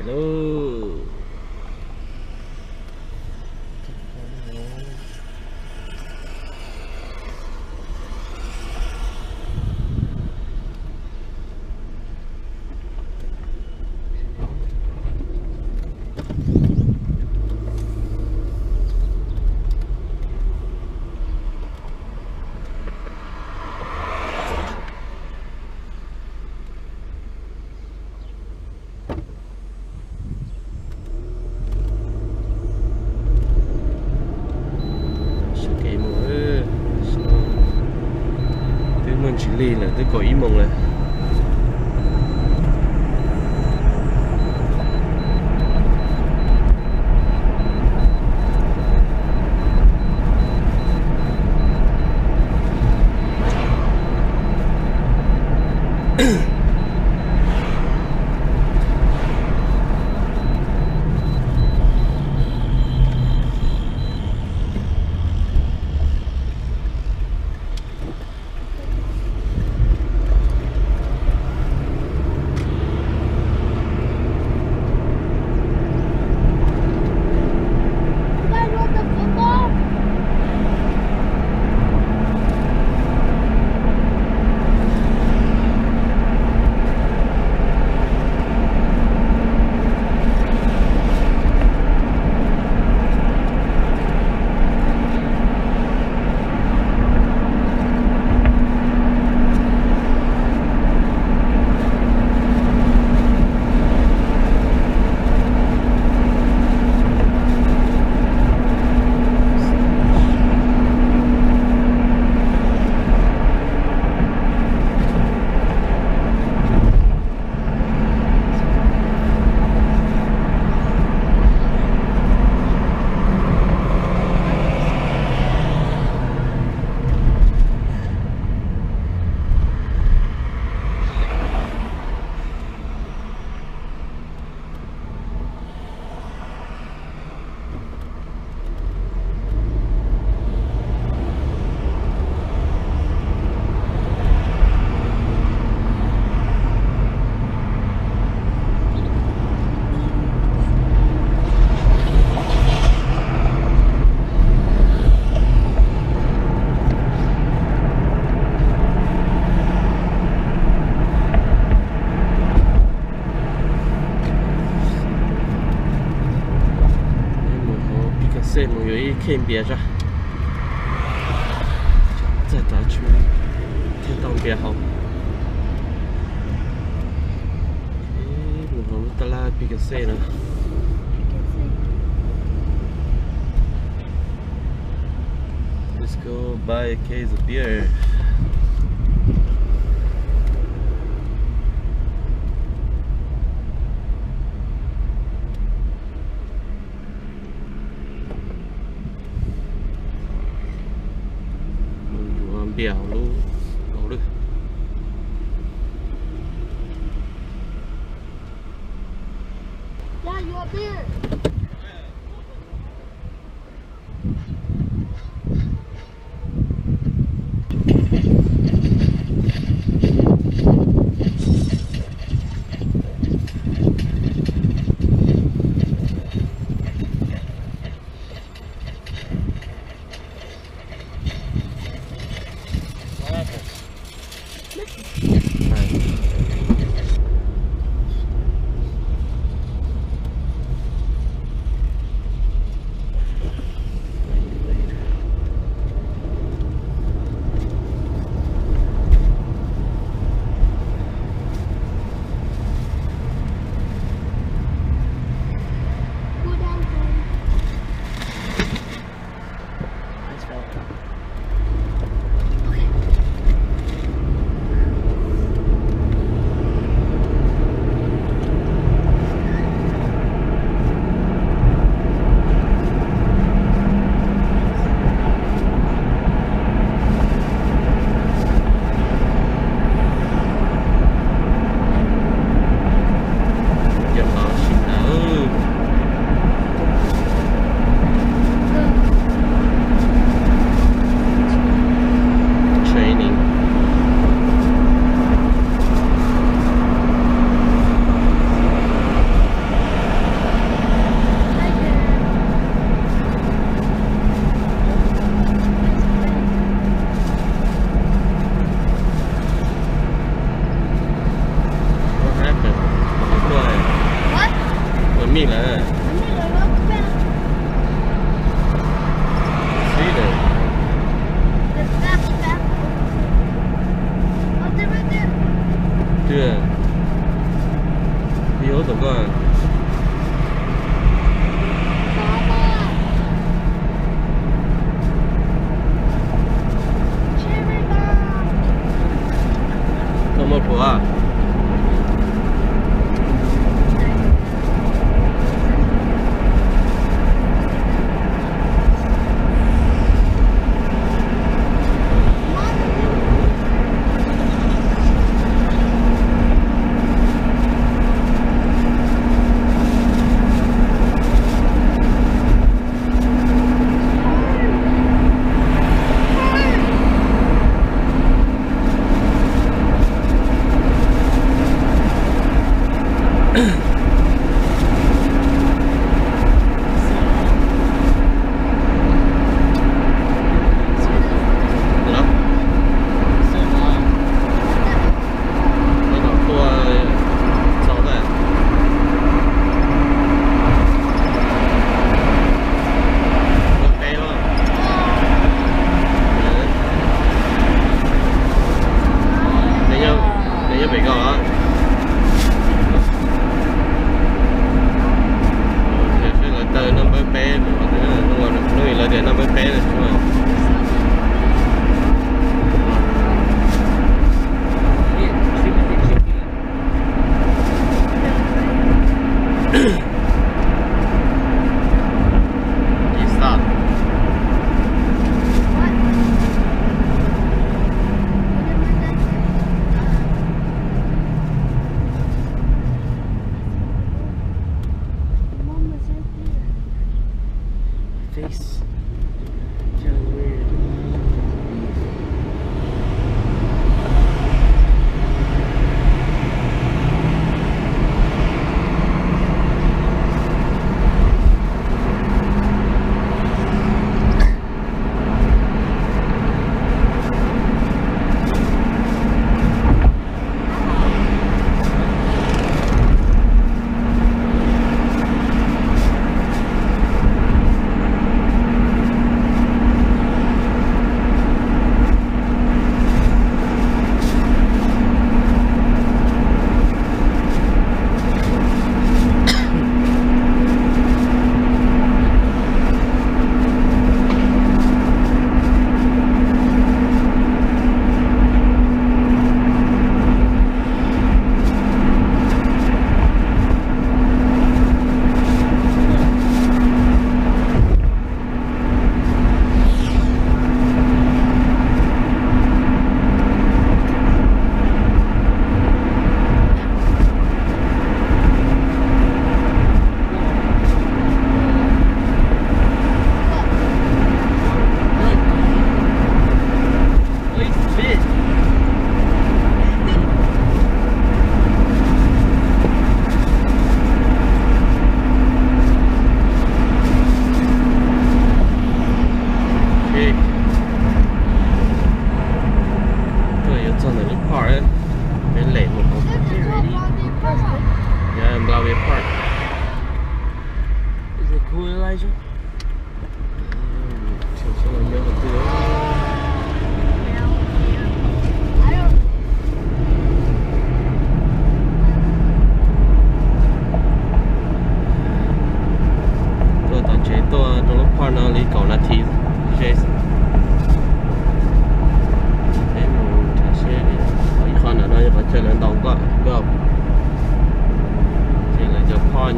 luôn. Chỉ li là tôi có ý mong là xe một cái khen bia ra再打出天当别好một hôm ta la bị cái xe nữa let's go buy a case of beer bèo luôn đổ được Yeah, you up here. giờ để nó mới phé được đúng không? Face.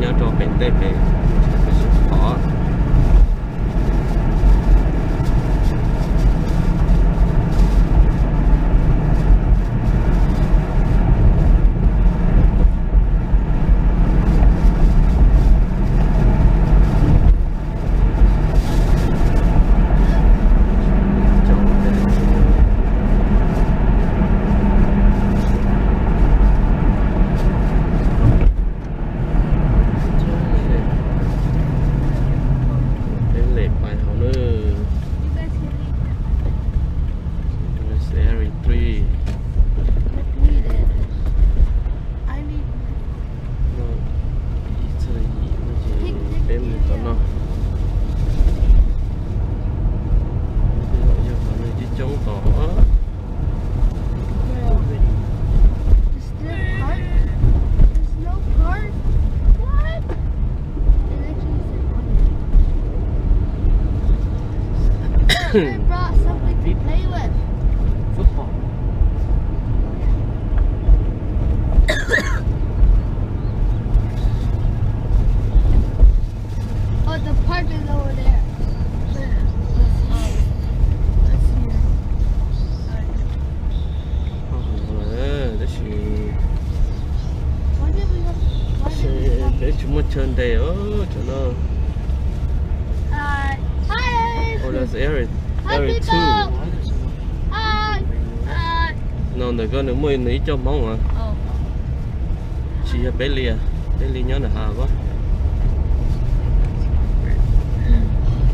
nhớ cho bên tây về khó They brought something to play with. Football. Oh, the park is over there. Để chúng một chân đây ở chỗ nào? Hi. Oh, that's area Hi, 2. people. No, they're gonna move ní cho mong à. Oh. Chị là bé lia nhớ là hà quá.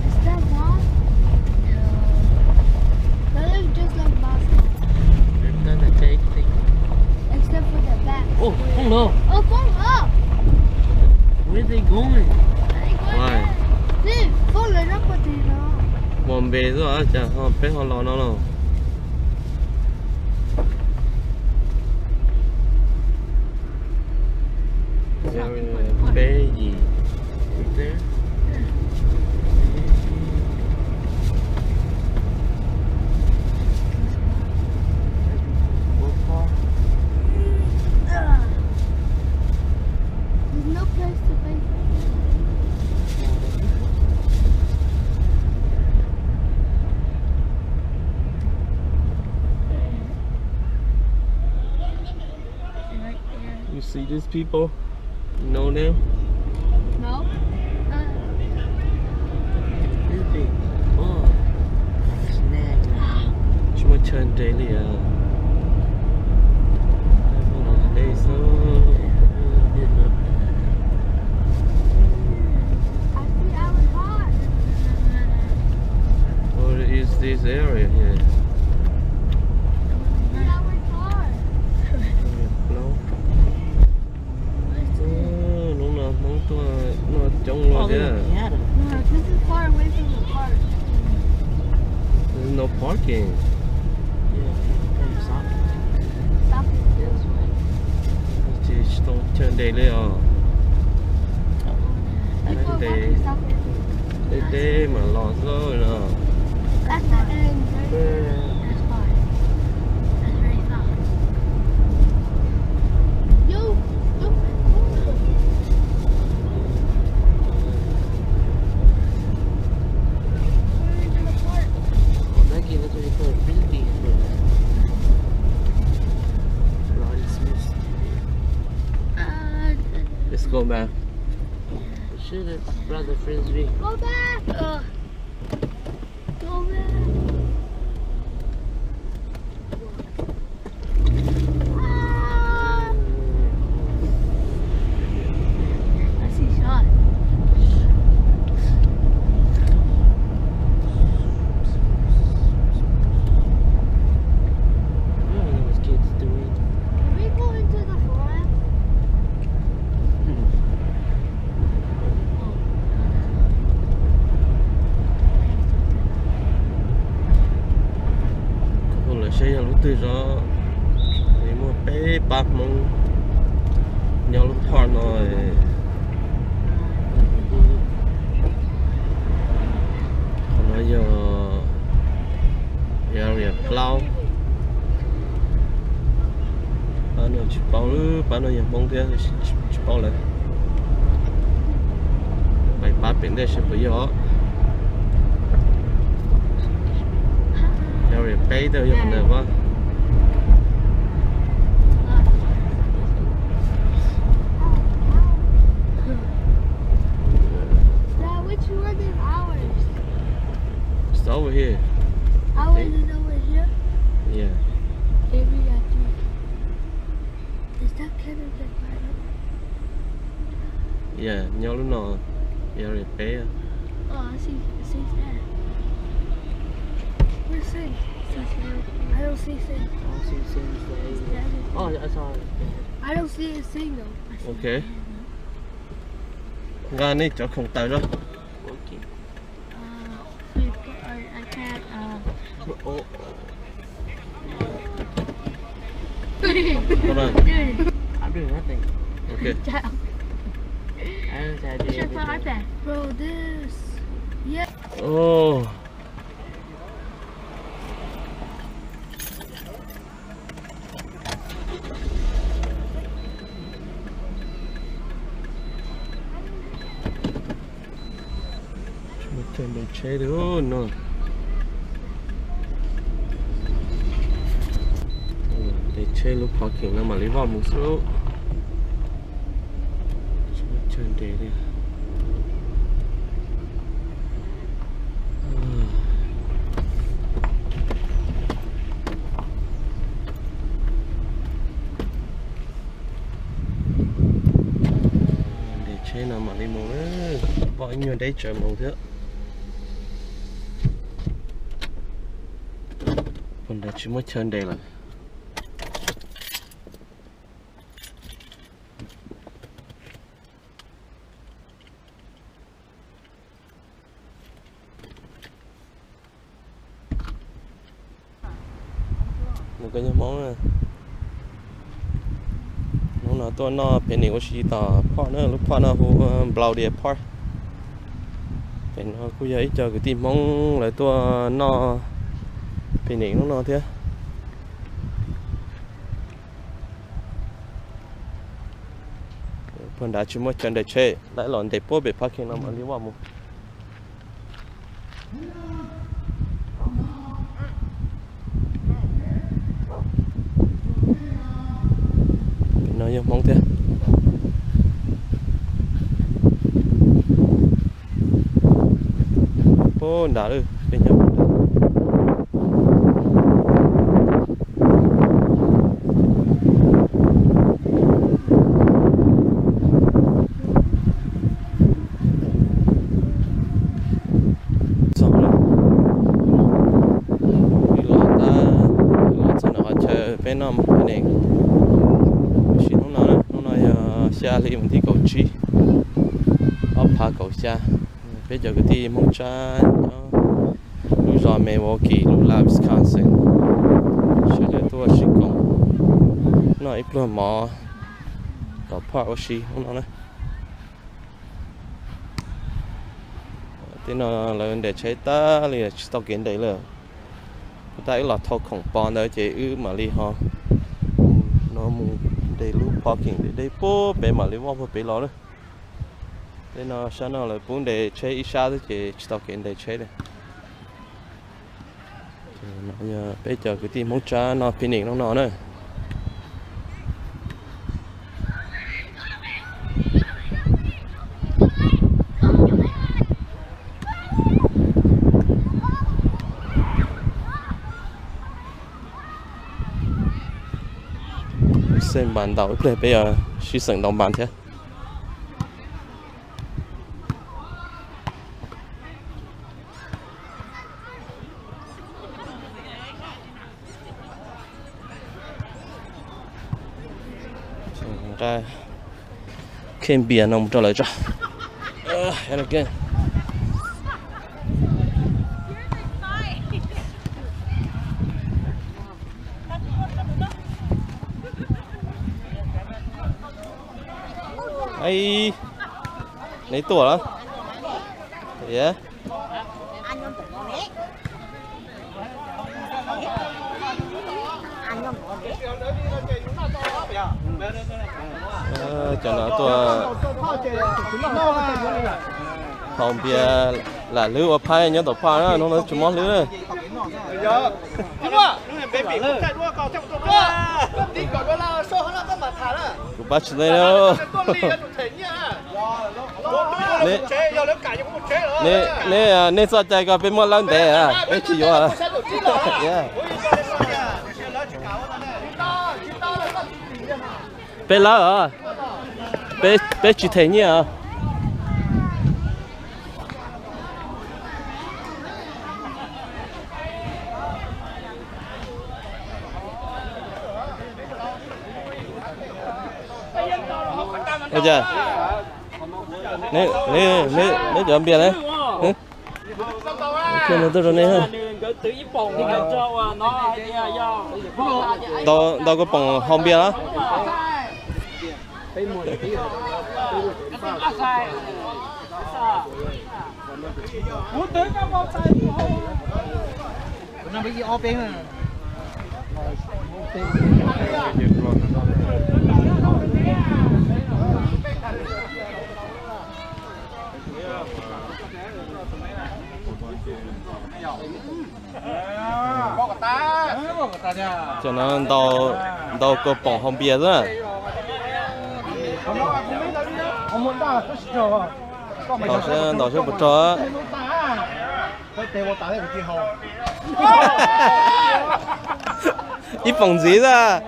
Is that mom? That is just like basketball. That's a big thing. Except for the back. Oh, không đâu. Oh, phone up. Where are they going? Why? Dude, phone lên up một tí nó. Mòn về rồi à, chả họ bé họ lo nó đâu. Bé gì? Right there. see these people? You know them? No. This big. Oh, snag. Chúng mới chơi daily à. Đây số. I see our car. What is this area here? I see our car. No. Đúng là món tua nó trông lo kìa. Yeah. No, this is far away from the park. There's no parking. Stop. Stop it. This way. Chỉต้องchơi daily à. Before They- we stop it. Đây đây mà lo rồi nè. That's the end. That's far. That's very far. You. We're into the park. That gave us a good building. Lorry Smith. Let's go back. Should have brought the frisbee. Go back. Go back. Ah. I see shot. I don't know what kids doing. Can we go into the forest? Còn là xe lúc từ đó thì mua bé bạc mong nhau lúc thoa rồi còn bây giờ area cloud bạn nó chỉ bảo nữa bạn nó nhận bông thế chỉ bảo lại bài bát bên đây sẽ bây giờ area bay đâu như thế nào Dad, which one is ours? it's over here Ours is over here. yeah Maybe that too. Is that Kevin get fired? yeah nhau lúc nào area bay Oh, I see that. Where's Sing? I don't see Sing. Oh, see, oh, I saw it. I don't see it Sing though. I see ok ra này cho không tới đó Okay. I can't. Oh, Come on. Dude, I'm doing nothing. ok child. I don't have to You do should put anything. iPad. Bro, this. Yeah. oh Trên đây chơi được nữa để chơi lúc parking nó mà lấy vào một số trên đây đi để chơi nào mà lấy một nữa bao nhiêu đấy chơi một thứ còn đây chỉ mới chơi đây là một cái món này nó tôi nó bên này có gì tao part nữa lúc part nó hồ blau địa part bên nó cũng vậy chờ cái tìm món lại tôi nó bên này nó thế phần đã chúng mới chân để chơi lại lòn để bố bị parking nó mà đi vào một nó như mong thế phố đã được bên nhau bên nam bên này xin nó nói xe đi mình đi cầu chi ở phá cầu xe bây giờ cái gì mong cha lúc rồi Milwaukee lúc là Wisconsin sẽ để tôi xin công nó ít luôn mà tàu park ở xí nó nói thế nó là để chế ta là tàu kiến đấy là tại là thâu khổng bòn đấy chế mà đi ho nó muốn để lúc parking để đây po bé mà đi vào bé lo nữa thế nó sao nó là muốn để chế ít sao đấy chế tàu kiến để chế đấy nó giờ bây giờ cái team mong cha nó finish nó nữa xem bàn đầu để bây giờ suy sẵn đồng bàn thế ra khen biển ông cho lại cho and again ai lấy tuổi đó yeah cho nó tua phòng bia là lưới ở phai nhớ tàu phai đó nó chụp món lưới của bác chị đây đâu nên sao chạy cả bên mua lăng để à bên chị vô à bên lá à bên chị thấy nhỉ à bây giờ nếu chọn biển đấy khi mà tôi rồi này ha đâu có bằng hồng biển á cho nó đâu có bằng hồng biển rồi đào sẽ bật cho ít bằng gì ra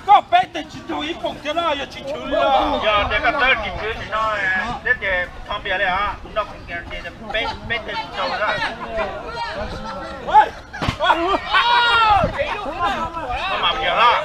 có bé thì chỉ chú ý phòng chứ nó giờ chỉ chú nữa giờ để cái tơ chỉ chú thì nó để để phong bia đấy à nó cũng cái bé bé thì chú đó nó mặc kiểu đó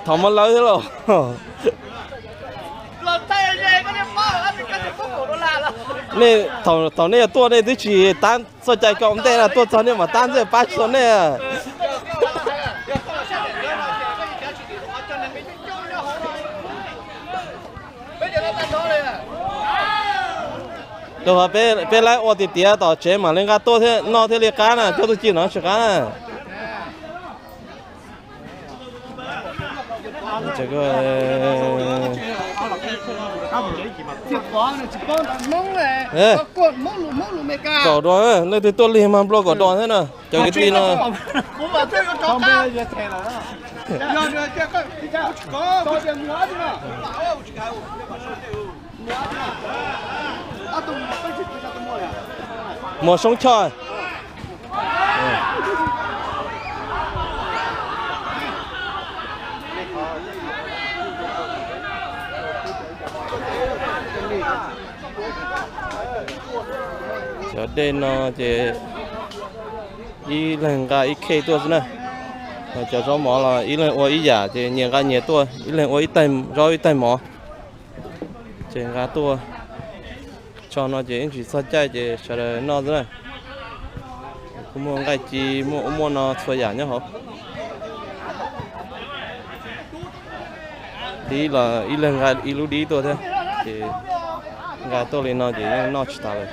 thằng mất lớn thế rồi lần tay này có đem bao là cái cổ nó là nè thầu nè tua nè thứ chỉ tan so chạy cộng đây là tua cho nên mà tan rồi ba số nè rồi bé lại ô tiệp tiệp tỏ chế mà lên cái tua thế no thế liệt cá nè cho tôi chỉ nó chả cá nè这个搞đó này thì tôi liền mà lo搞đó thế nào cho cái tin nó một sống trời ở đây nó chỉ ý lần cái ý kê tua nữa cho gió mỏ là ý lần ôi ý giả chỉ nhiều cái nhiều tua ý lần ôi ý tay mỏ chỉ cái tua cho nó chỉ sao chạy chỉ cho nó nữa cũng muốn cái gì muốn nó xoay giả nhá hả đi là ý lần cái ý lúc đi tua thế chỉ cái tua lên nó chỉ nó chỉ ta rồi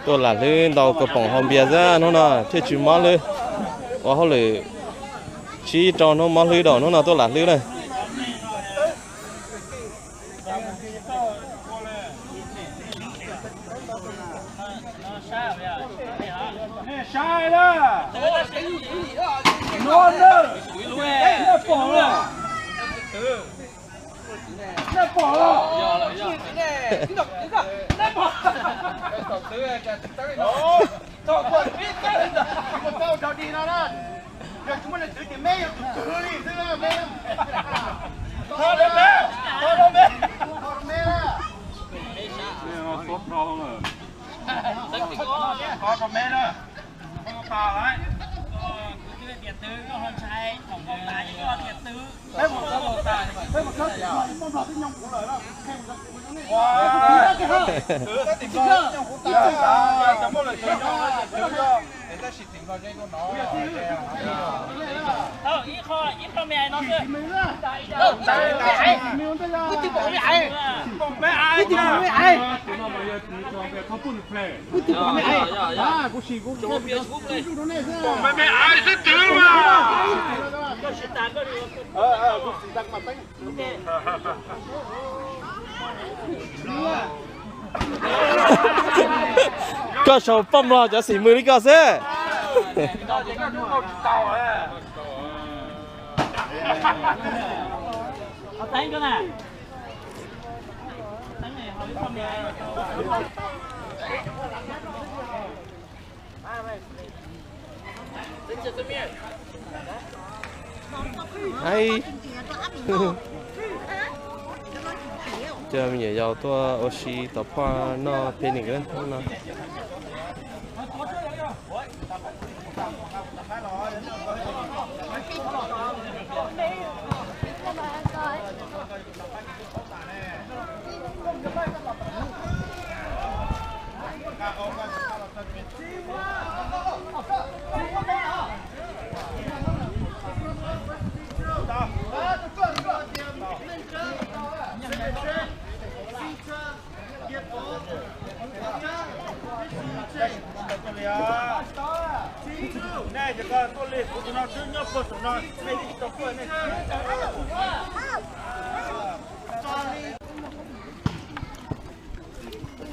tôi là lên đầu cái phòng hòm bia ra nó là chơi chữ máu lên và họ lại chỉ cho nó máu lưới đầu nó là tôi là lưới này sai đó nó nữa nó bỏ rồi nó bỏ rồi Thôi quên biết cái một câu đầu đi nó đó. Giờ chúng mình thử tìm mê thử đi, thử mê. Thôi đó mê. Thôi đó mê. Thôi mê đó. Nó sốt to rồi. Có con mê đó. Không phà lại. Cái điện tử nó hơn sai, phòng tài những con điện tử. Thế một số một tài. Thế một số con vào cái nhông của lời đó. Wow. Cái tìm lo nhông của tài. Chấm một lời chơi nó cho. Để ta xịt tìm vào đây con nó. Ít kho mẹ nó chứ. Đâu, mẹ. Cứ tìm bộ mẹ ai. Mẹ ai. Cứ tìm bộ mẹ ai. Cứ tìm bộ mẹ ai. À, cô xì cô cho mẹ ai sẽ tử mà. Cô xịt tàn có được. Cô xịt tàn mà tánh. có sầu bấm lo cho xỉ mười đi cơ xe Tánh cái này. Tánh này họ biết không vậy? hay chờ mình nhảy vào tua oxy tập hoa nó bên này nữa nó Này, chỉ có tôi lên của nó trước nhấp của nó, mấy cái tóc của này.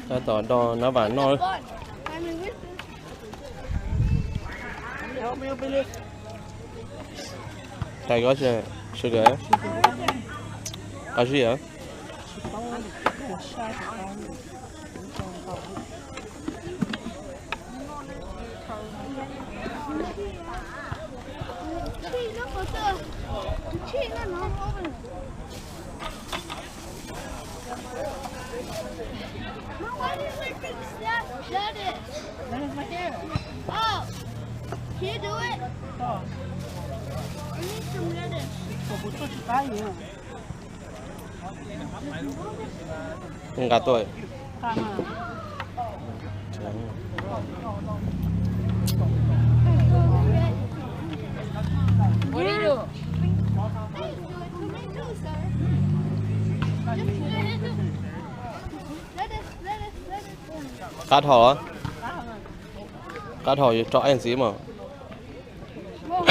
ta tỏ đo nó bản nó cái có chưa sugar có gì hả Chị nó có chưa? Chị nó over. Mom, why did my thing snap? Shut it. That is my hair. Oh, can you do it? Oh, I need some lettuce. của bố tôi chỉ cái gì? không cả tuổi Tham à? What do you do? Tomato, sir. Lettuce. cắt hổ cắt hổ cho anh xí mà Mom.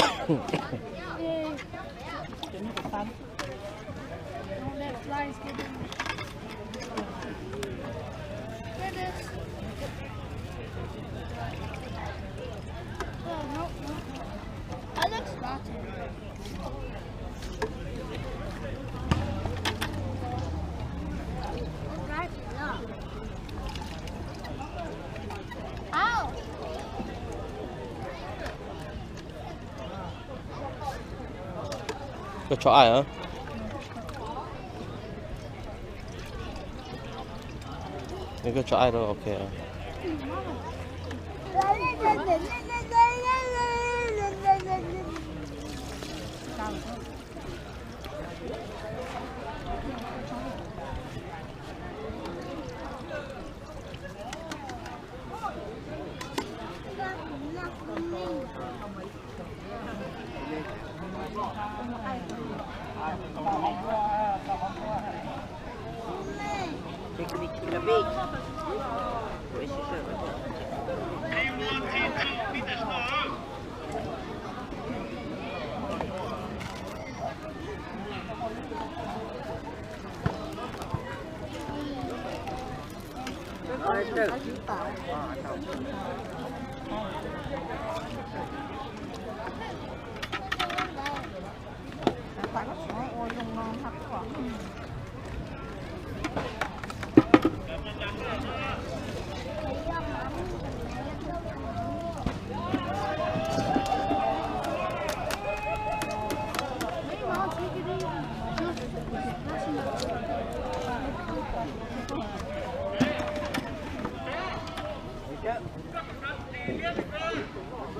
Kiểu như của Tâm. Don't let flies get in. Lettuce. Oh, no, no. That looks rotten. Right, yeah. Ow! cái cho ai hả những cái cho ai đâu ok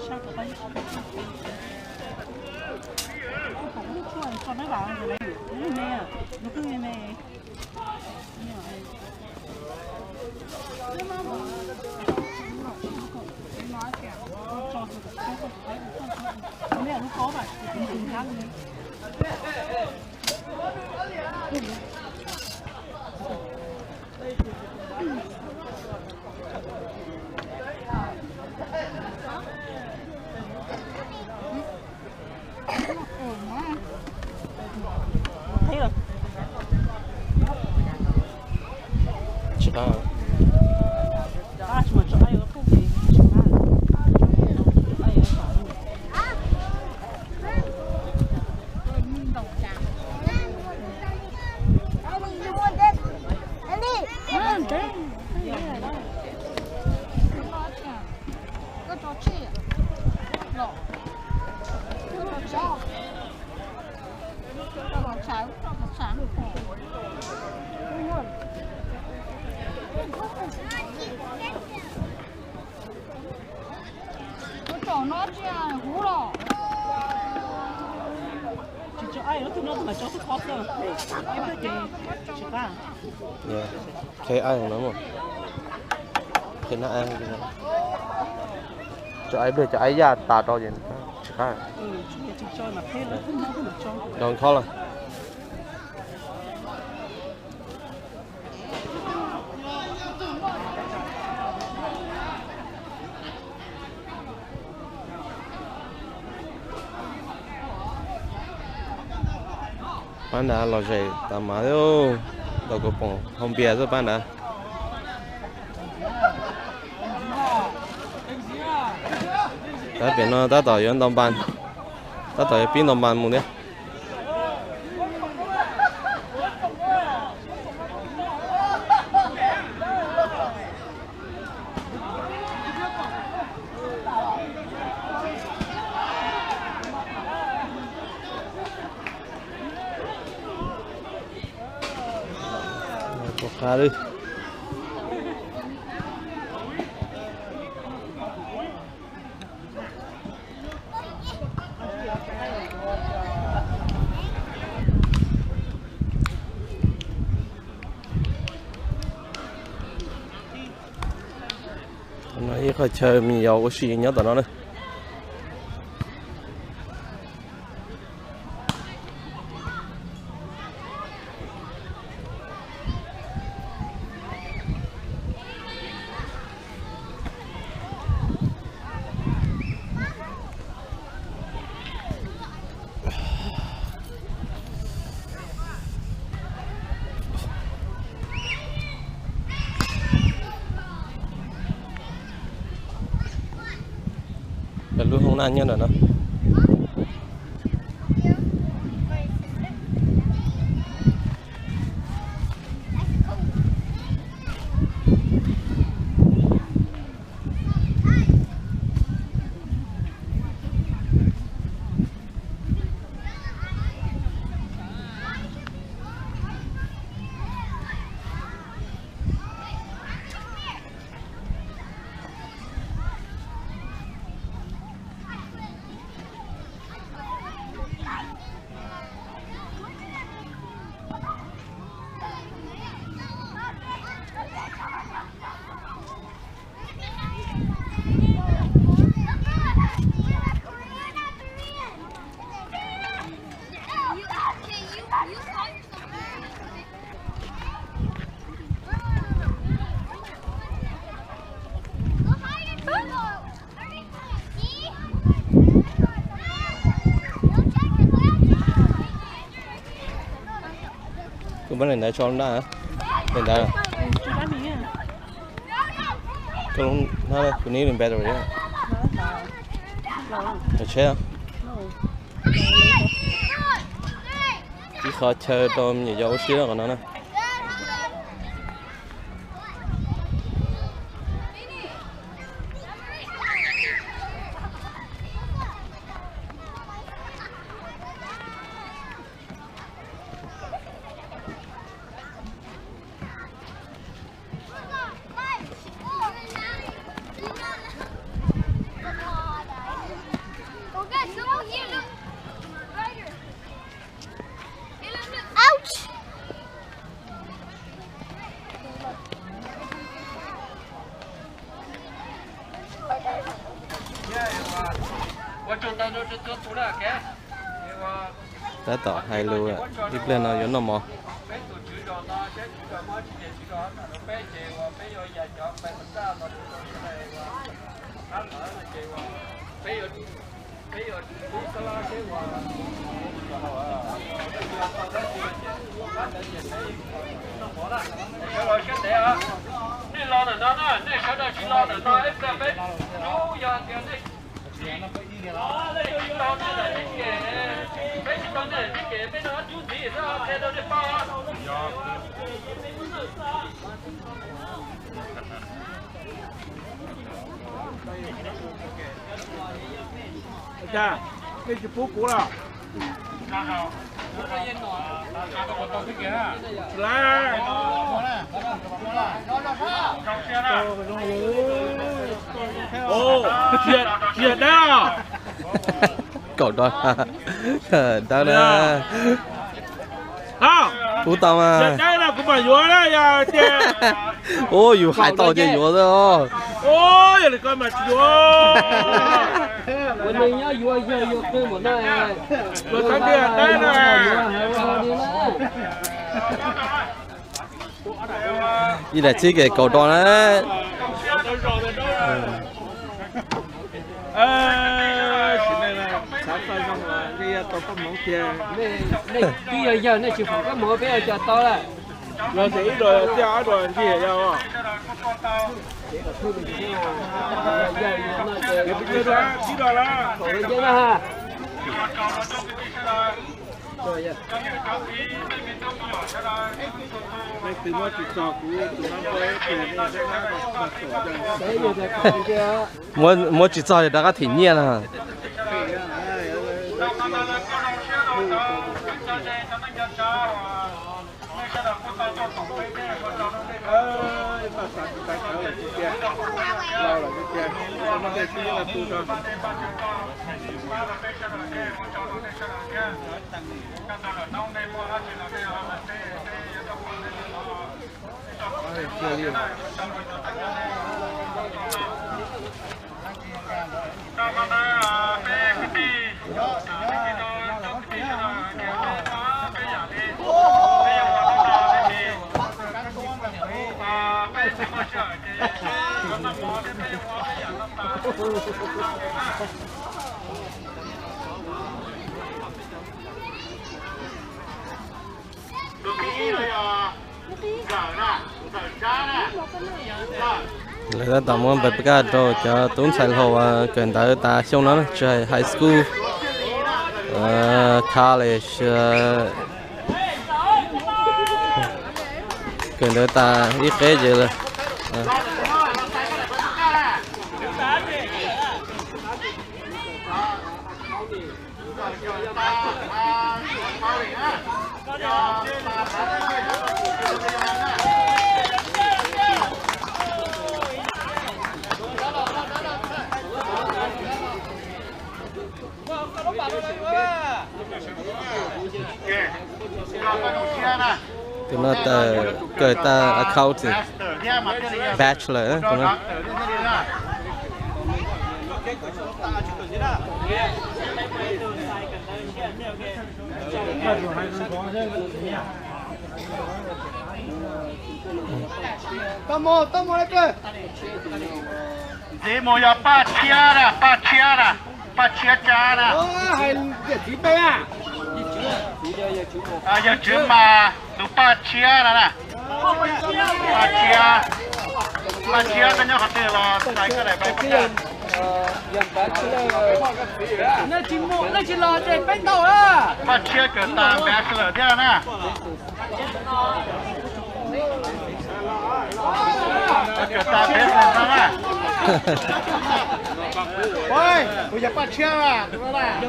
Sao tụi bay không biết chua cho mấy bạn rồi đây nè nó cứ như này mẹ nó có mà tình khác đi thấy rồi chỉ có mà cho ai ở không thì chỉ là ai ở phải nó chưa hú rồi. chỉ cho ai nó thì nó phải cho thức khó cơ em phải chỉ cả yeah. Thế ăn nó mà thế nó ăn cái này cho ai bây giờ cho ai ra tà to gì chỉ có chỉ cho mà thế nó không được cho đòn khó lắm bán đã lò dày tạm má đâu đâu có bông không bia rồi bán đã đã biển nó đã tỏi yon đồng bàn đã tỏi pin đồng bàn một đấy một khá đi nó khỏi chơi mình giàu có gì nhớ tao nó đây luôn không ăn nhân rồi nó cái vấn đề này cho nó đã hả? Đến đây cái lúc nó đây, cái này là better rồi được chưa? Chỉ khó chơi tôm nhiều dấu xíu còn nó nè đã tỏ hai lưu à đi lên nó giống nó mò Cha, cái chụp phú cũ rồi. Ồ, chuyện đó. cậu đó đó đó phú tông à đây là của bà vua đó ya chị ô dù hải tàu chơi vua đó ôi là con mà vua mình nhớ vua chơi một nơi vừa sáng kia đây nè như là chỉ cái cậu đó đấy chuyện này là sáng tay xong là cái tàu không nóng kia này giờ này chỉ phải có mỗi bé cho to là rồi thì rồi chơi rồi gì vậy đâu chỉ rồi là từ mỗi chỉ trò của tụi nó với mỗi chỉ cho đại家体验了 Lấy ra tầm một bậc cao rồi cho tốn sai hồ cần tới ta xong nó chơi high school, college, cần tới ta ít cái gì là thì nó cởi ta accounting bachelor đó tụi nó Tamo lấy cơ. Dễ mồi ba chia cha nè. Hay chỉ bé à? Giờ chữ mà đủ ba chia nè. Ba chia cái nhau hạt tiền là tại cái này phải cái nó chỉ lo trên bánh đầu á. ba chia cái ta bachelor thế nè. Cái ta bachelor nè. Ôi, bây giờ ba chia à, đúng là.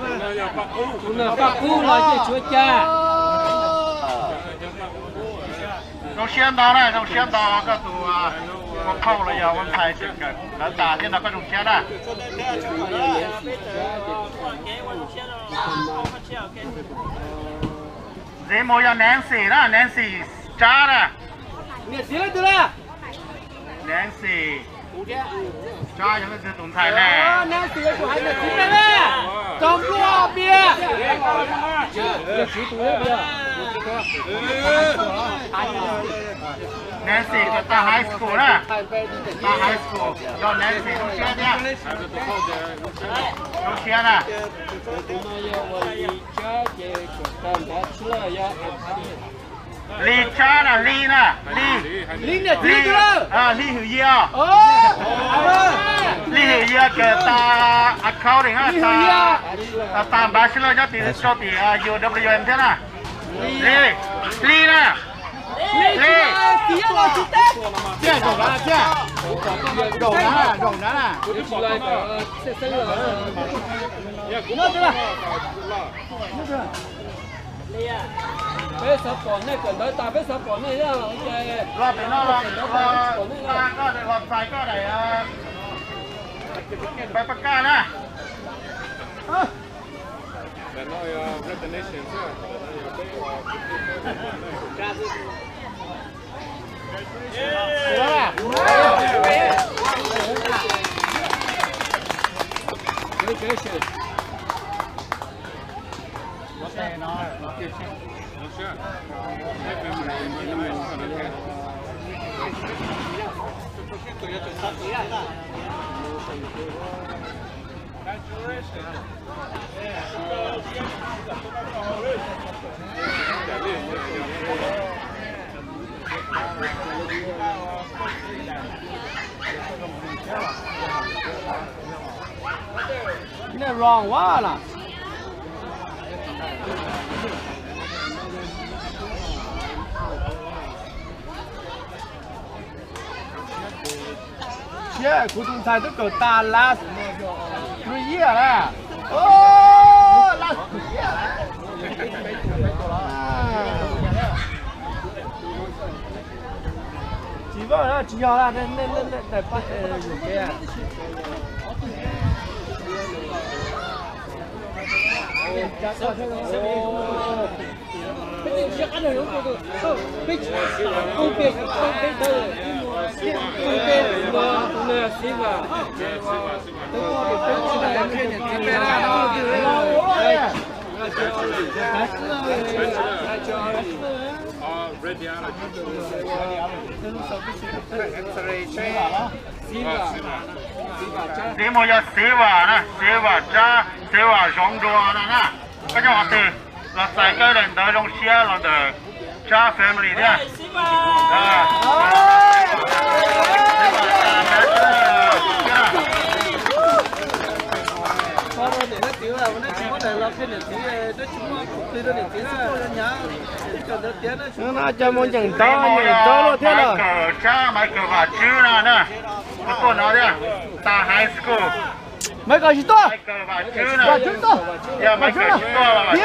Bác cu lo chỉ chúa cha. Trong xe đó này, trong xe đó có tụ có khâu là giờ con thầy chừng gần đã tả thế nào có trong xe đó. Dễ mua cho Nancy đó, Nancy cha đó. Nancy lấy từ đâu? Nancy cha cho cái tổng thầy này. Nancy lấy của hai Nancy đây nè. Trong lúa bia. Nancy cái ta high school đó. Ta high school cho Nancy trong xe nha. Trong xe nè. Ly cha nè, Ly nè, Ly nè, Ly từ đâu? Ly Hữu Dìa. Ly Hữu Dìa cái ta accounting á, ta bachelor cho tỷ UWM thế nè. Ly nè. Ly. Chưa đổ đá chưa? Đổ đá nè. Bé sập còn này cần tới ta bé sập còn này đó. Lo phải nó ta có để họp sai có để bài bạc ca nè. Cái này wrong quá là. Yeah, cú tung sai tức ta last 3 years nè. Oh, last 3 years. Chỉ vào đó, chỉ vào là nên bắt được cái Đi mua cho xí vào nè, xí vào cha, xí vào giống đồ nè nè. Cái nhỏ từ là sai cái lần tới trong xe là được cha family đi. Nó cho muốn chẳng to luôn thế nào. Cha mấy cờ và chữ nè. Cái con nó đi. Ta high school. Mấy cái gì to? Mấy cờ và chữ nè. Chữ to. Dạ mấy cờ chữ to là.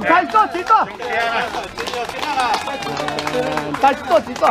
Tay to, chữ to. Tay to, chữ to.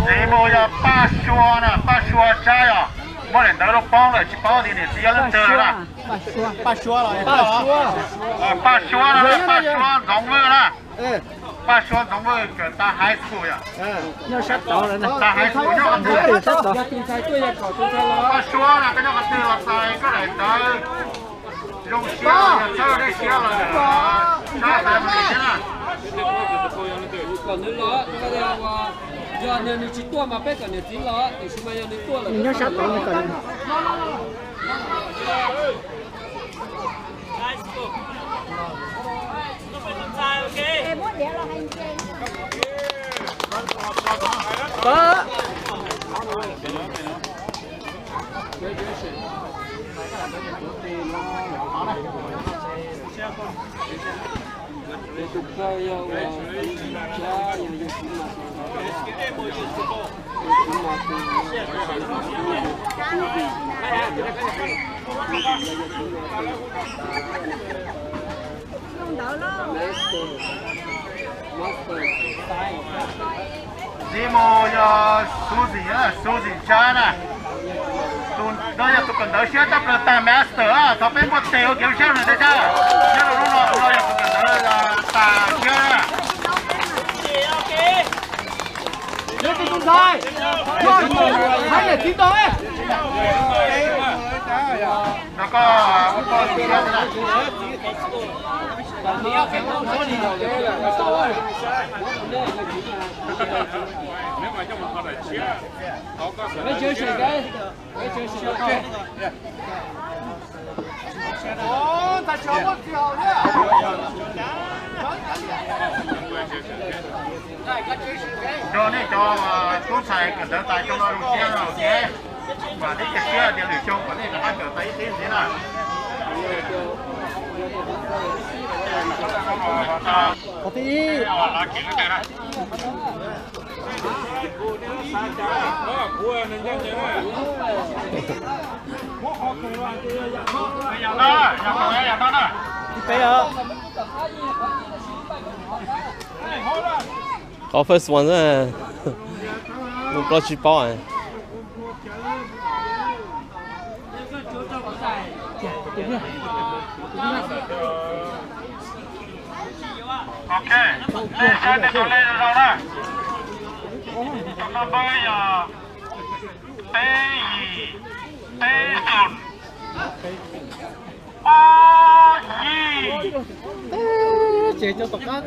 Đi mua cho ba xua nè, ba xua trái à. Mỗi lần tới lúc bóng rồi chỉ bảo thì chỉ lên chờ là. Ba xua rồi. Ba xua nè, ba xua giống như nè. Ba xua giống như cái ta high school à. Nó sát tỏ rồi nè. Ta high school nó ăn thứ. Sát tỏ. Ba xua là cái nó ăn thứ là sai cái này tới. Dùng xe là chơi đây xe là. Cha phải mình thế nào. Còn nếu nó giờ nếu như chỉ tua mà biết còn nếu chỉ nó thì chúng mày nếu tua là Nó sát tỏ nó cần. Em muốn để là hành trình. Ba. Đi mua cho Suzy á, Suzy cha nè. Đó là tụi cần đỡ xe tập là ta master á, thọ bên một tiêu kiểu xe này đấy cha. Nhưng mà lúc nào tụi cần đỡ là ta xe nè. Nhớ cái con sai. Hai là chín tới. Nó có một con xe này. mấy chơi chuyện cái mấy chơi chuyện cái Ta cho một kiểu nhá. Cho nên cho chú xài cần đỡ tay trong đó luôn xe nào nhé. Và đi cái xe điện lửa chung, và đây là hai kiểu tay thế nào. Có tí. Có first one rồi. Một có chỉ bao à. Ok, xe này tôi lên rồi đó. Chúng ta bơi tê sùn. Chế cho tộc khác.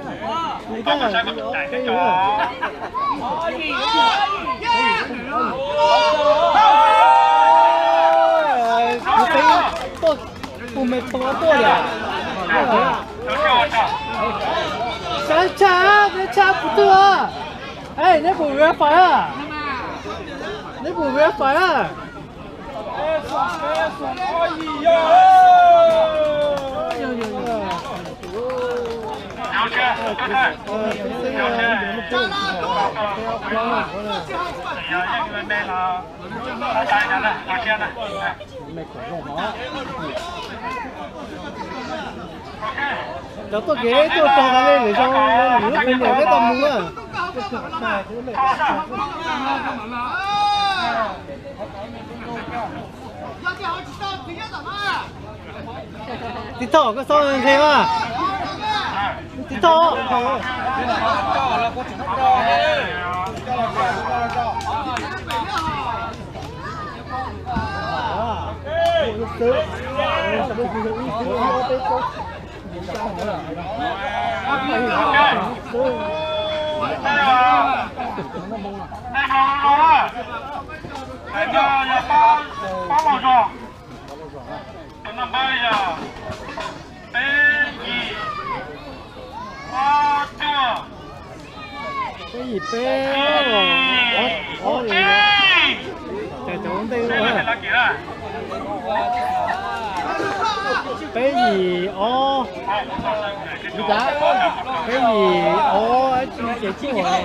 Có một xe có chạy cái chỗ. 没多点。想查，别查不得。哎，你不约饭啊？你不约饭啊？Cháu tôi ghế tôi cho ra lên để cho nước bên để cái tầm nữa. Tí thỏ có sao thế mà? Tí thỏ. Cái gì béo? Ó gì vậy? Trời trốn tiêu luôn à? Cái gì ó? Cái gì ó? Chị chị hỏi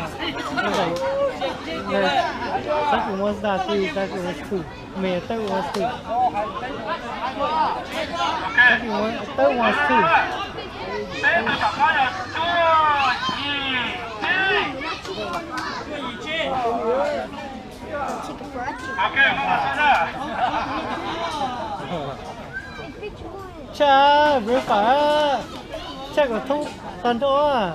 này. Sắc của monster thì sắc của monster, mẹ tao monster. Sắc của tao monster. Cha, vừa phải. Cha có thu thần thôi à?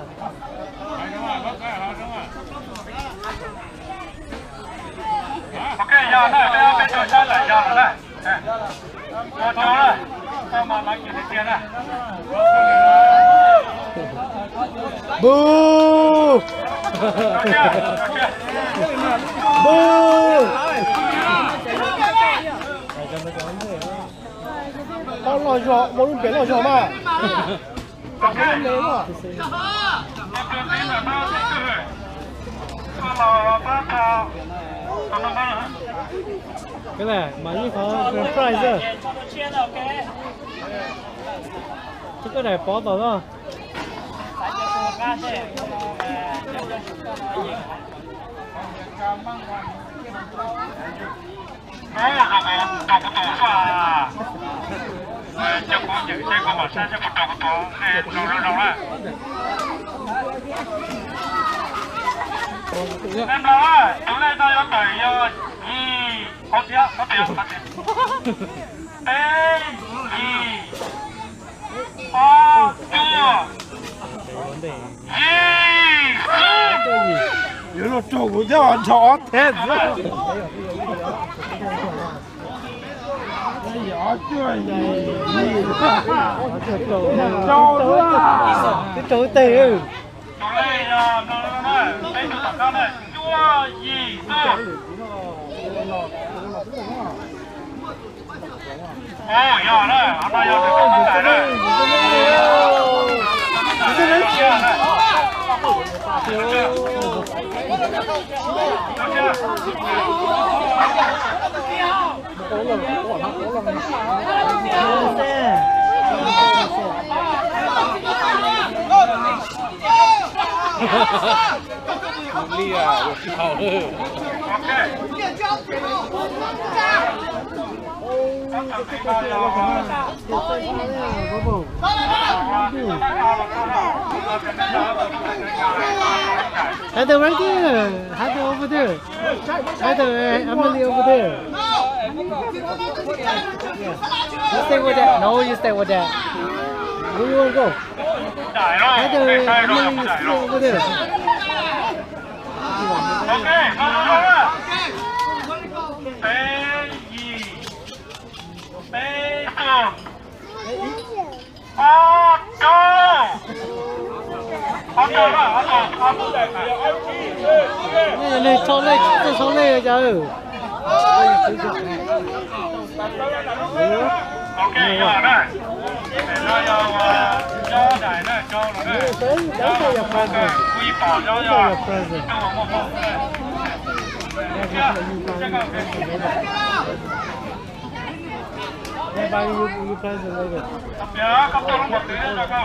Ok, giờ này bên chỗ cha lại giờ này. Một chỗ này. Sao mà nói chuyện tiền này? Boo! Boo! Con lò giò, bố luôn biến lò giò mà. Cảm ơn lớn à? Cái này mà như có grand prize rồi. Chứ cái này bỏ tao đó. Cho có những cái con mà sang cho một đầu của nó rồi. Em đó, tối nay tao có đẩy có tiền. Ê, Nếu nó trộn của nhau chó thế nữa. Cái chỗ tiền. Ly à, hào hư. Heather right there. Heather over there. Heather, Emily over there. You stay with that. No, you stay with that. Where you want to go? Heather, Emily, you stay over there. Này cho lên rồi chứ. Ok, rồi đây. nó cho đại này cho rồi đấy quy bỏ cho một bộ này They buy you present later. dạ không cho một tí nữa cho các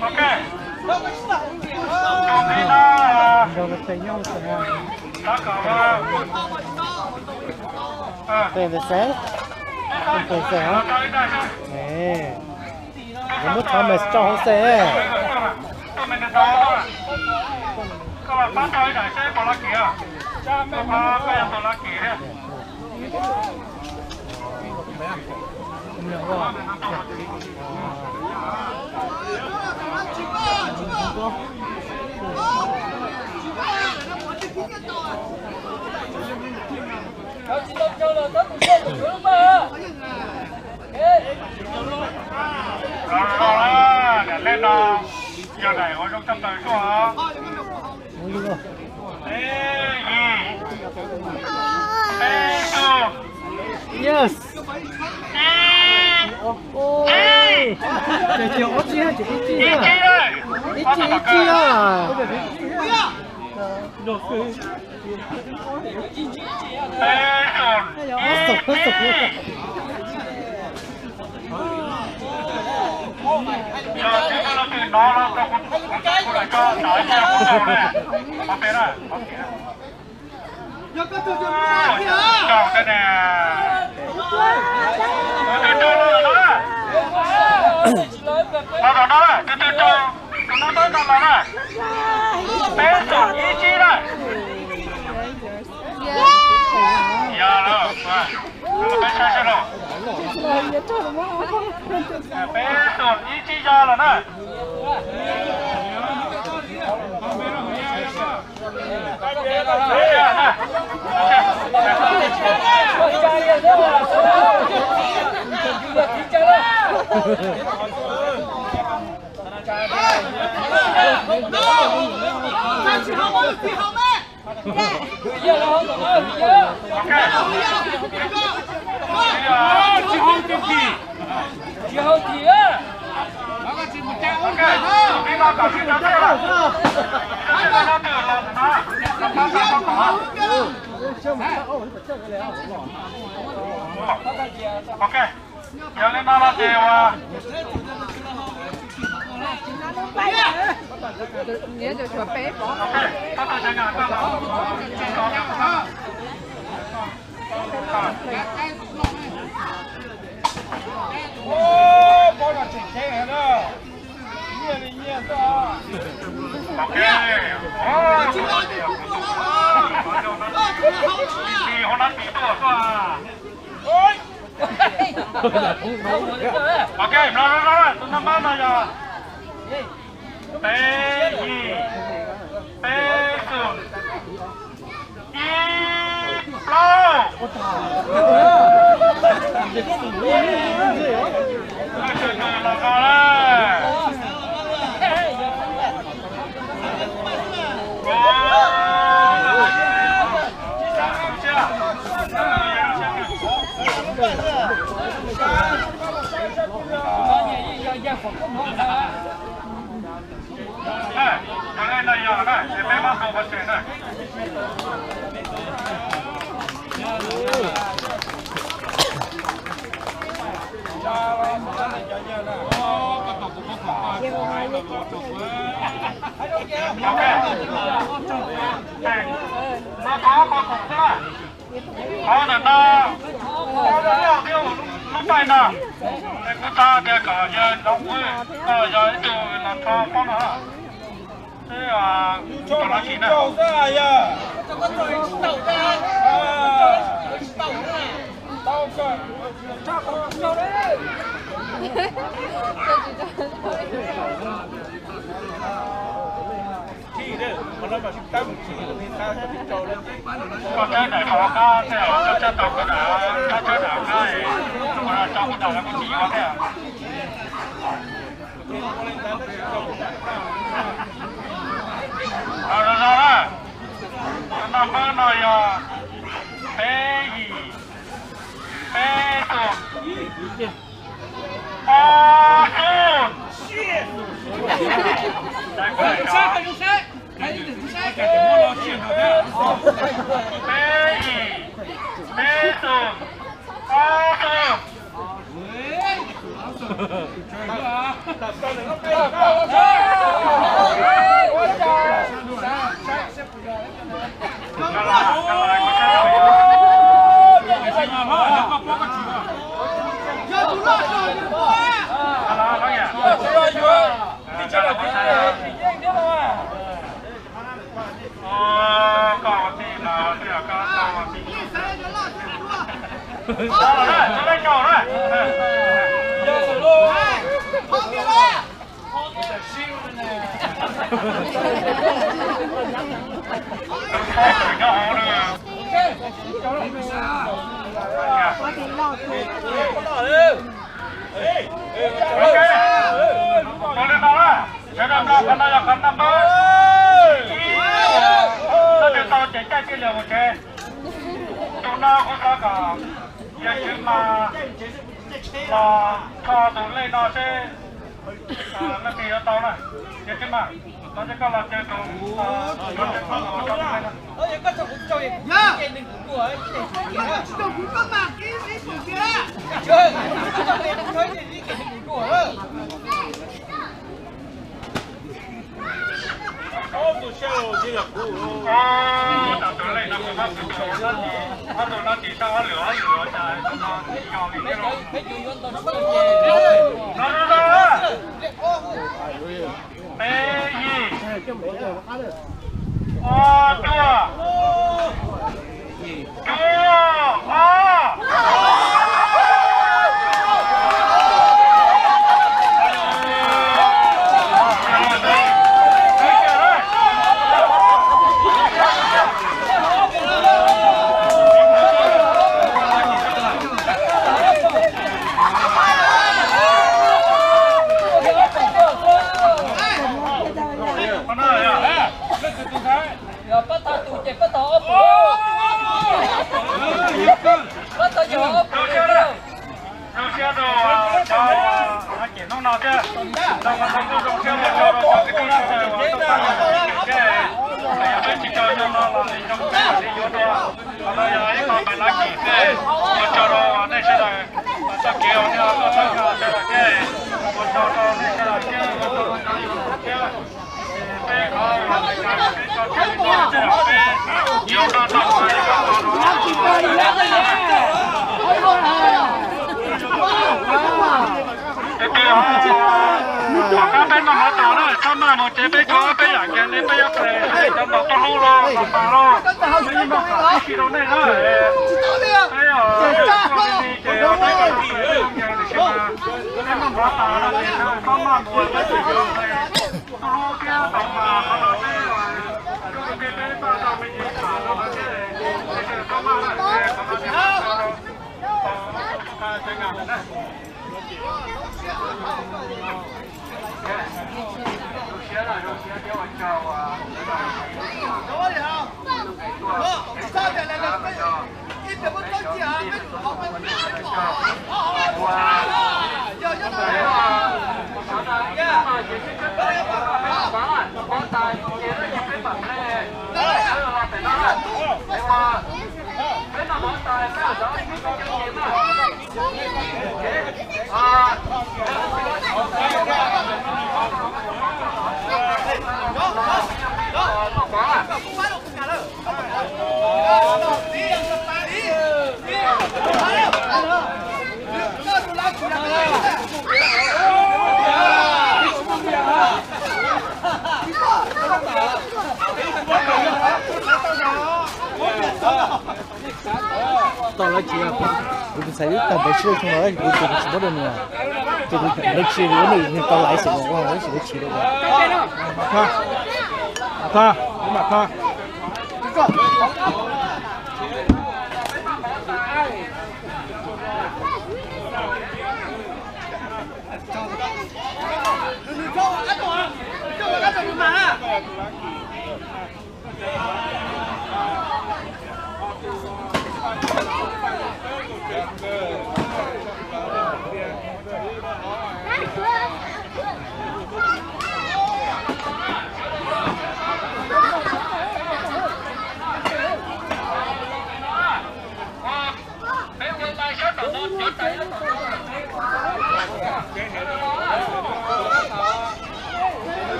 ok Don't say no to one. Đây là sáng. Đây sáng. Nè. Nó mất thăm mà cho xe. các bạn bắt tay này sẽ bỏ lá kìa. Cha mẹ ba cái bỏ lá kìa. Rồi, lên nào. Giờ này ở trong tâm đời số hả? Yes. Chị ớt chi hả? Chị ít chi hả? Ít chi à? Được rồi. Hết sụp luôn. Giờ cái nó từ nó cho lại cho đợi cho này. Ok rồi. Chọn cái nè. Từ nó đó. Nó đó, từ cho nó tới nó này. Bé chọn ý chí này. Dạ rồi. Bé sai rồi. Bé chọn ý chí ra rồi này. Ok, giờ lên đó là đều nghĩa cho chuột bé bỏ. ok, các bạn chẳng hạn các bạn ô, bố là chỉnh thế này đó, nhiên đó, ok, thì hôm nay tí tuổi qua, ôi, ok, rồi, tôi nắm bắt rồi giờ. Bé gì bé sườn y lâu là có đấy này, cho lên đây giờ này, để bé bắt đầu phát triển này. Ok. Nó có con cục đó. Có là nó có tiêu lúc này nè. Để chúng ta để cả giờ đóng với giờ từ là cho con nữa. Thế à, cho nó chỉ nào. Cho ra ya. Cho con rồi đậu ra. Đậu ra. Đậu cơ. Cho con đậu đấy. Chỉ đấy, mà nó bảo chúng ta một chỉ thì ta cho biết trâu lên. Còn cái này có ca thế à, cho tàu cái đã, cho đảo cái, còn là trong cái đảo là có chỉ có thế à. Rồi đó. năm bữa này bé gì bé tụt các bên mà mở tàu đó, sao mà một chế bé cho bé dạng cái này bé dạng cái trong đó to lo, làm bà lo, bây giờ cả cái đồ này đó, bây giờ cái ở đây cái không nhà để xem mà, cái mà mở tàu đó, không mà mua cái gì đó, to kia tàu mà nó đó cái bé tàu tàu mình đi tàu đó cái không mà là không mà cái ngành này. tao lấy chia tôi thấy tao phải chơi không nói tôi chỉ bắt được nè tôi lấy chia nữa thì tao lấy sự của lấy sự chia được ta nhưng mà ta Hãy subscribe cho kênh Ghiền Mì Gõ để không bỏ lỡ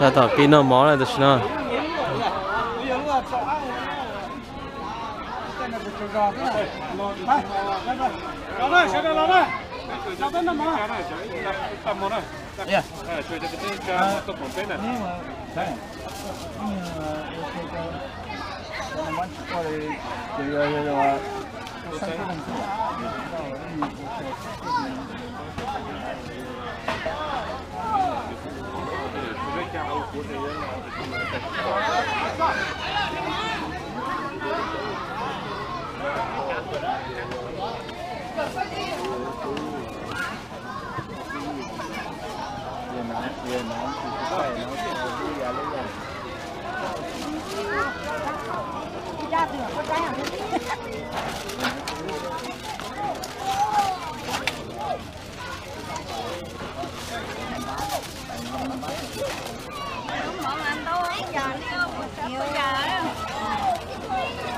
ta tỏ kỹ nó mỏ này được chưa?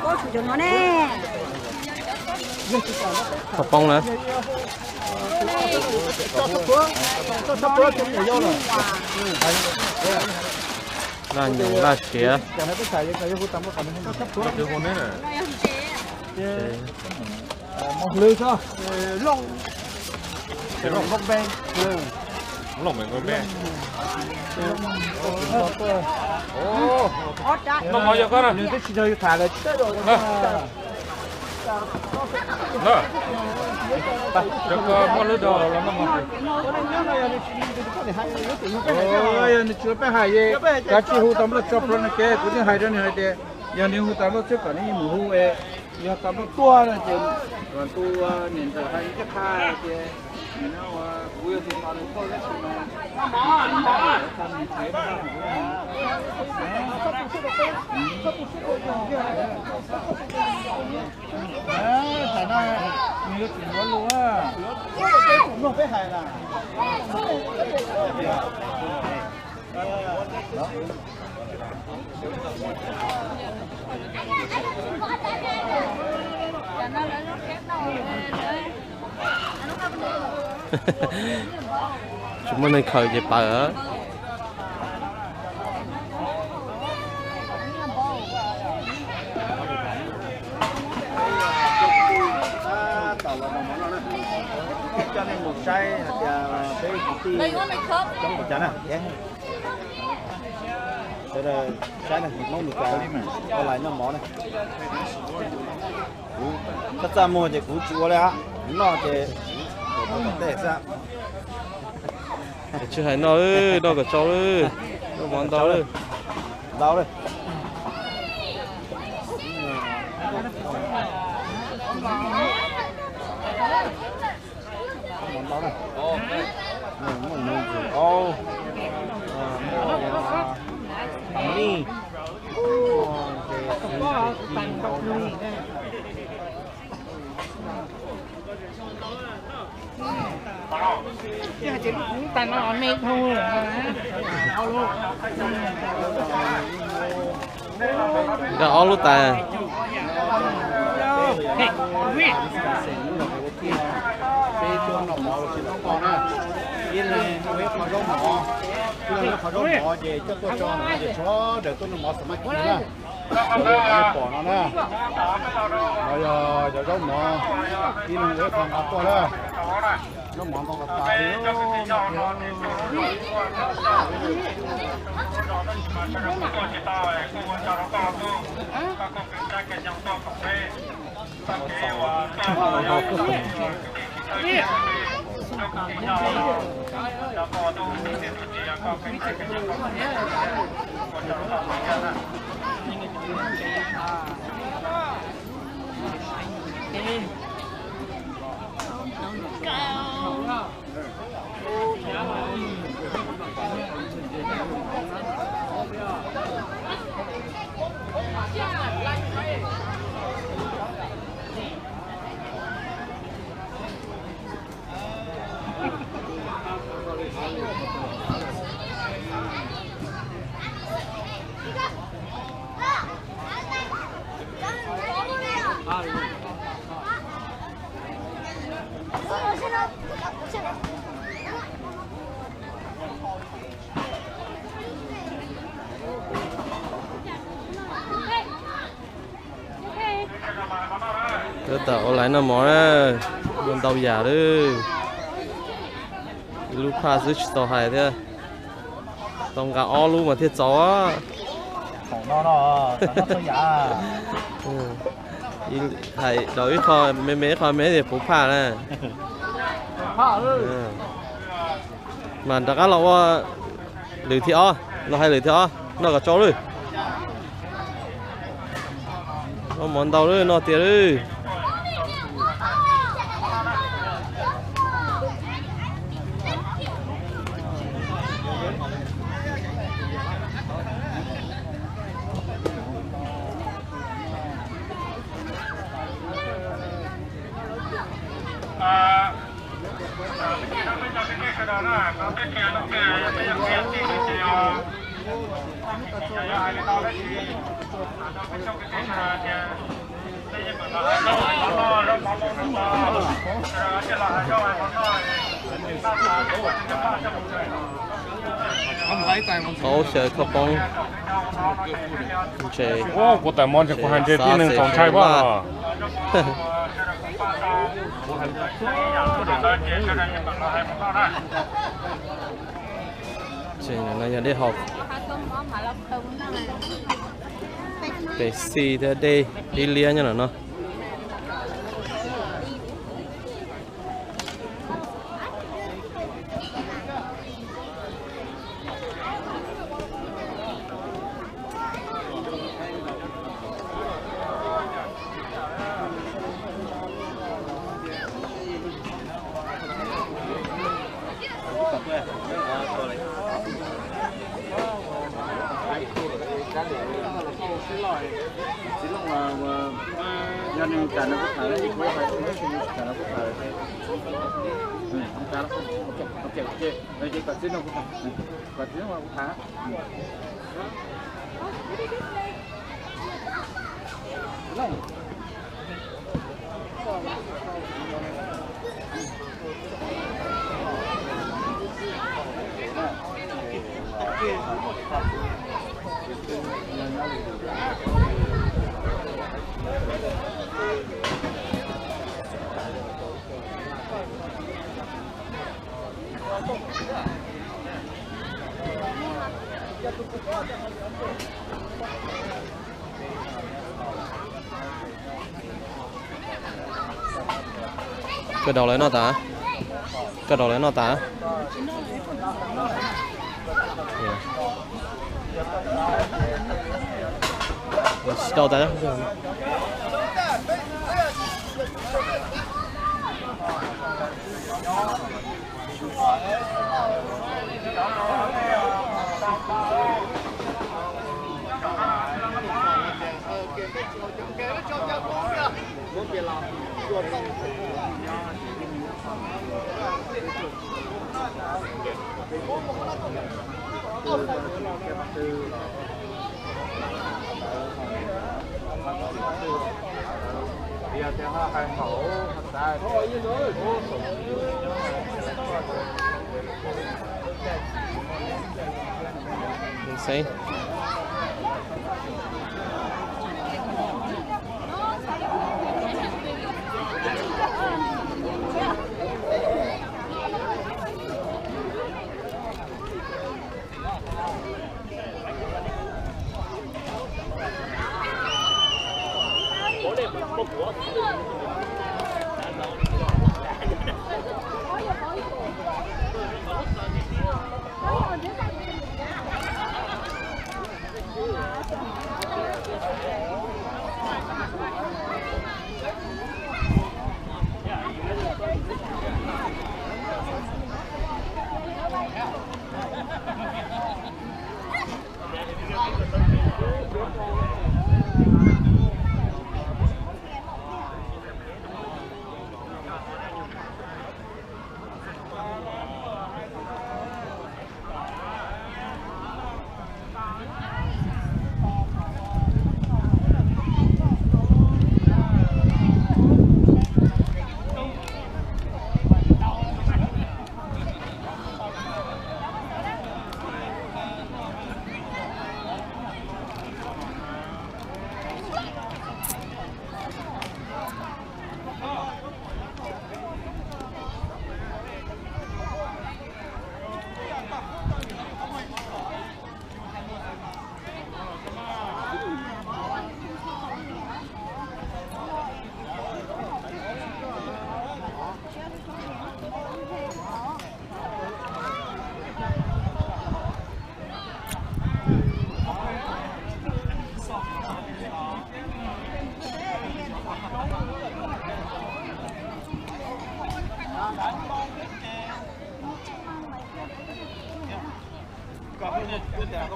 Cô chủ cho nó nè. Học bông nữa. Là nhiều là xía. Một lư thôi. Lông. Lông con ben. Lông mình con bé. Ồ. Lông bao giờ con à? Nhưng cái chỉ hơi thả là chết rồi. Nè. Được mua lưới đồ là nó mà. Ôi, nó chưa phải hại gì. Cả chi hú tắm là chọc rồi cái, cũng như hại cho này thế. Giờ nếu hú tắm là trước cả này mù hú ấy. Giờ tắm là tua là chứ. Còn tu nhìn thấy hay cái khai thì nó vui thì mà nó thôi đấy phải nói nhiều tiền quá luôn á. Không phải hại là. Chúng mình nên khởi cái bờ. Cho nên một chai cái tí trong một chai này nhé. Thế là chai này thì mong được cái còn lại nó món này. Tất ra mua thì cũng chịu đấy á. Nó thì để sao? Chứ hay nó ơi, nó cả cháu ơi, nó món đó ơi. Đâu đây? Món đó này. Ô. Mì. Chỉ cũng tay nó mệt thôi. Đã ó lúc ta. Cái chuông nó mỏ thì nó còn á. Yên này với pháo rong mỏ. Cái pháo rong mỏ về cho tôi cho nó để cho để tôi nó mỏ sắm kia nè. Bỏ nó nè. Rồi giờ rong mỏ. Yên này với pháo mỏ to đó. Nó mỏ to là tài đó. cái tàu lại nó mỏ đó con tàu già đó lúc pha dưới tàu hải thế tông cả o luôn mà thiết chó Không nó thôi giả. thầy đối kho mấy thì phụ pha nè mà đã cá lâu lười thì o nó hay lười thì o nó cả chó rồi nó món tàu rồi nó tiền rồi có sẽ có bông chơi ô của tại món cho của hành chơi tíนึง 2 chai quá chơi này nó đi học để xì thế đây đi lia như là nó Nhân nên cả nó có thở đấy, có phải cả nó có thở đấy. Cả nó ok. Đây chỉ cần xin nó cũng thở. Cần xin nó cũng thở. cái đầu lấy nó tá đầu tá Insane. Tao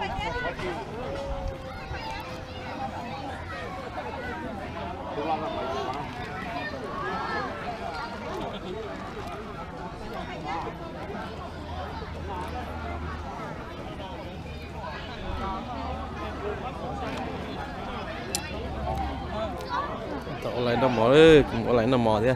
lại nó mỏ đấy, cũng lại nó mỏ thế.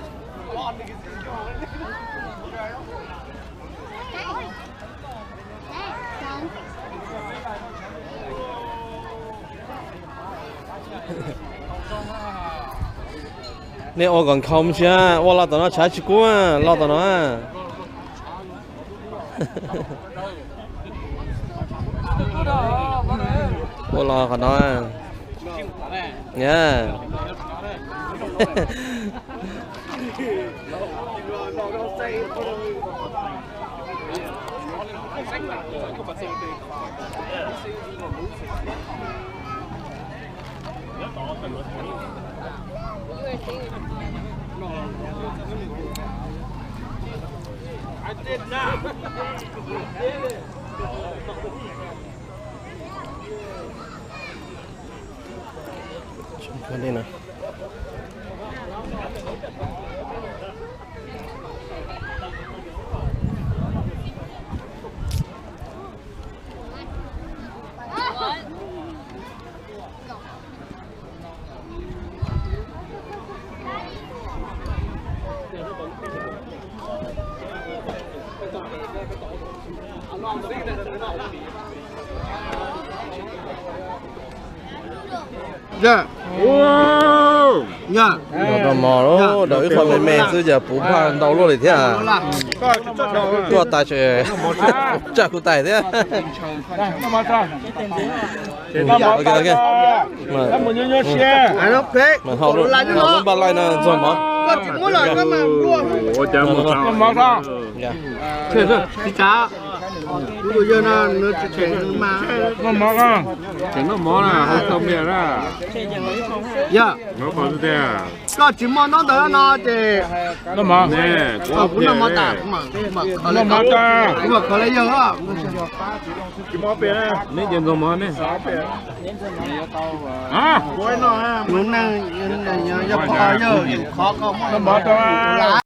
Nè ô còn không chứ, ô lo tao nó trái chua quá, lo tao nó. Ô lo còn nó. Nha. Cái đây nè. Dạ. Wow. Dạ. Nó mò đó, đợi khỏi mẹ mẹ chứ giờ bố pha đầu luôn thế à? Tua tài chơi, chắc cũng tài thế. Ok ok. Mà họ luôn bao lại là rồi mà. Đi cá. Bây giờ nó chén mà. nó mỏ à chỉnh nó mỏ là không xong biệt à Dạ. nó còn thế à Có chỉ món nó tới nó thì nó mỏ nè cũng là món tạm mà nó mỏ ta cũng mà có lấy giờ á chỉ mỏ biệt à mấy tiền rồi mỏ nè à nó này giờ khó có nó mỏ ta